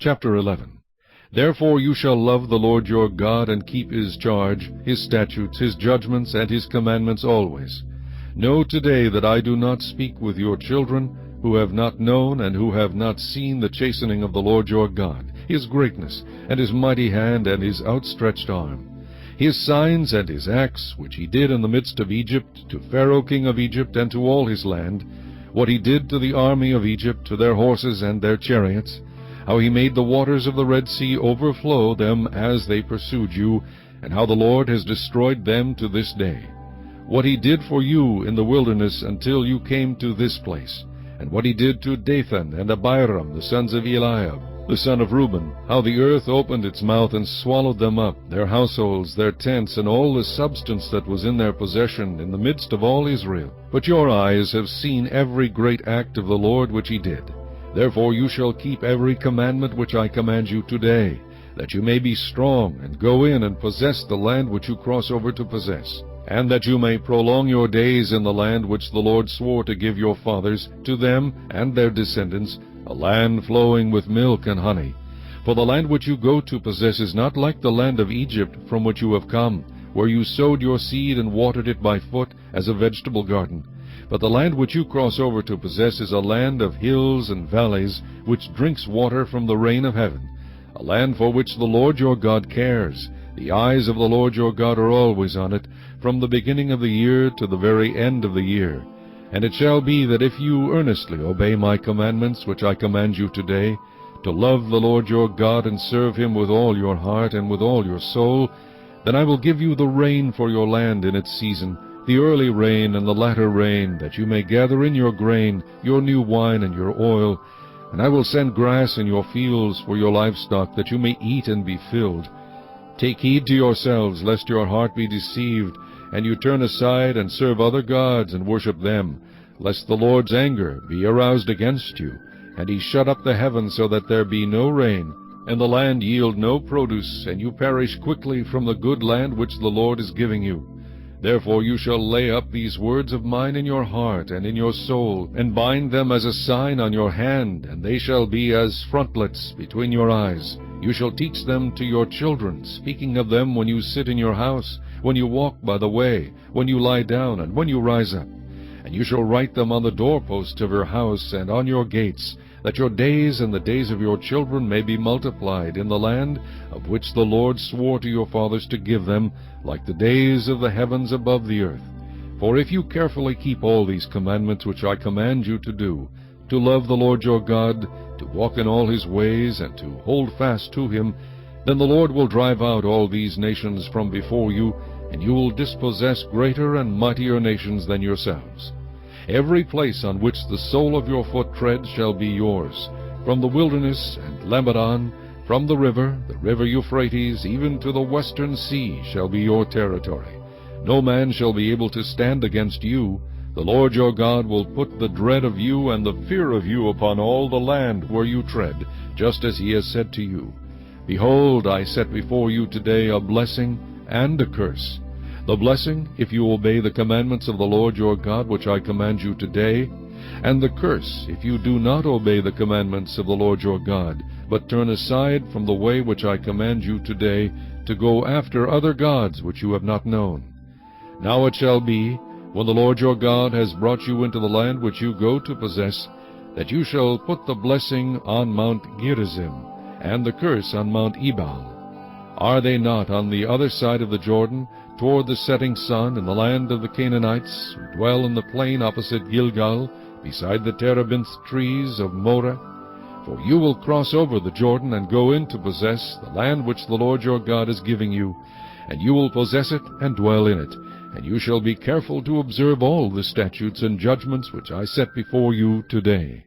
Chapter 11. Therefore you shall love the Lord your God, and keep his charge, his statutes, his judgments, and his commandments always. Know today that I do not speak with your children, who have not known and who have not seen the chastening of the Lord your God, his greatness, and his mighty hand, and his outstretched arm, his signs and his acts, which he did in the midst of Egypt, to Pharaoh king of Egypt, and to all his land, what he did to the army of Egypt, to their horses and their chariots, how he made the waters of the Red Sea overflow them as they pursued you, and how the Lord has destroyed them to this day. What he did for you in the wilderness until you came to this place, and what he did to Dathan and Abiram, the sons of Eliab, the son of Reuben, how the earth opened its mouth and swallowed them up, their households, their tents, and all the substance that was in their possession, in the midst of all Israel. But your eyes have seen every great act of the Lord which he did. Therefore you shall keep every commandment which I command you today, that you may be strong, and go in and possess the land which you cross over to possess, and that you may prolong your days in the land which the Lord swore to give your fathers, to them and their descendants, a land flowing with milk and honey. For the land which you go to possess is not like the land of Egypt from which you have come, where you sowed your seed and watered it by foot as a vegetable garden. But the land which you cross over to possess is a land of hills and valleys, which drinks water from the rain of heaven, a land for which the Lord your God cares. The eyes of the Lord your God are always on it, from the beginning of the year to the very end of the year. And it shall be that if you earnestly obey my commandments which I command you today, to love the Lord your God and serve him with all your heart and with all your soul, then I will give you the rain for your land in its season, the early rain and the latter rain, that you may gather in your grain, your new wine, and your oil. And I will send grass in your fields for your livestock, that you may eat and be filled. Take heed to yourselves, lest your heart be deceived, and you turn aside and serve other gods and worship them, lest the Lord's anger be aroused against you, and he shut up the heavens so that there be no rain, and the land yield no produce, and you perish quickly from the good land which the Lord is giving you. Therefore you shall lay up these words of mine in your heart and in your soul, and bind them as a sign on your hand, and they shall be as frontlets between your eyes. You shall teach them to your children, speaking of them when you sit in your house, when you walk by the way, when you lie down, and when you rise up. And you shall write them on the doorposts of your house and on your gates, that your days and the days of your children may be multiplied in the land of which the Lord swore to your fathers to give them, like the days of the heavens above the earth. For if you carefully keep all these commandments which I command you to do, to love the Lord your God, to walk in all his ways, and to hold fast to him, then the Lord will drive out all these nations from before you, and you will dispossess greater and mightier nations than yourselves. Every place on which the sole of your foot treads shall be yours, from the wilderness and Lebanon, from the river Euphrates, even to the western sea shall be your territory. No man shall be able to stand against you. The Lord your God will put the dread of you and the fear of you upon all the land where you tread, just as he has said to you. Behold, I set before you today a blessing and a curse. The blessing, if you obey the commandments of the Lord your God which I command you today, and the curse, if you do not obey the commandments of the Lord your God, but turn aside from the way which I command you today, to go after other gods which you have not known. Now it shall be, when the Lord your God has brought you into the land which you go to possess, that you shall put the blessing on Mount Gerizim, and the curse on Mount Ebal. Are they not on the other side of the Jordan, toward the setting sun, in the land of the Canaanites, who dwell in the plain opposite Gilgal, beside the terebinth trees of Moreh? For you will cross over the Jordan and go in to possess the land which the Lord your God is giving you, and you will possess it and dwell in it. And you shall be careful to observe all the statutes and judgments which I set before you today.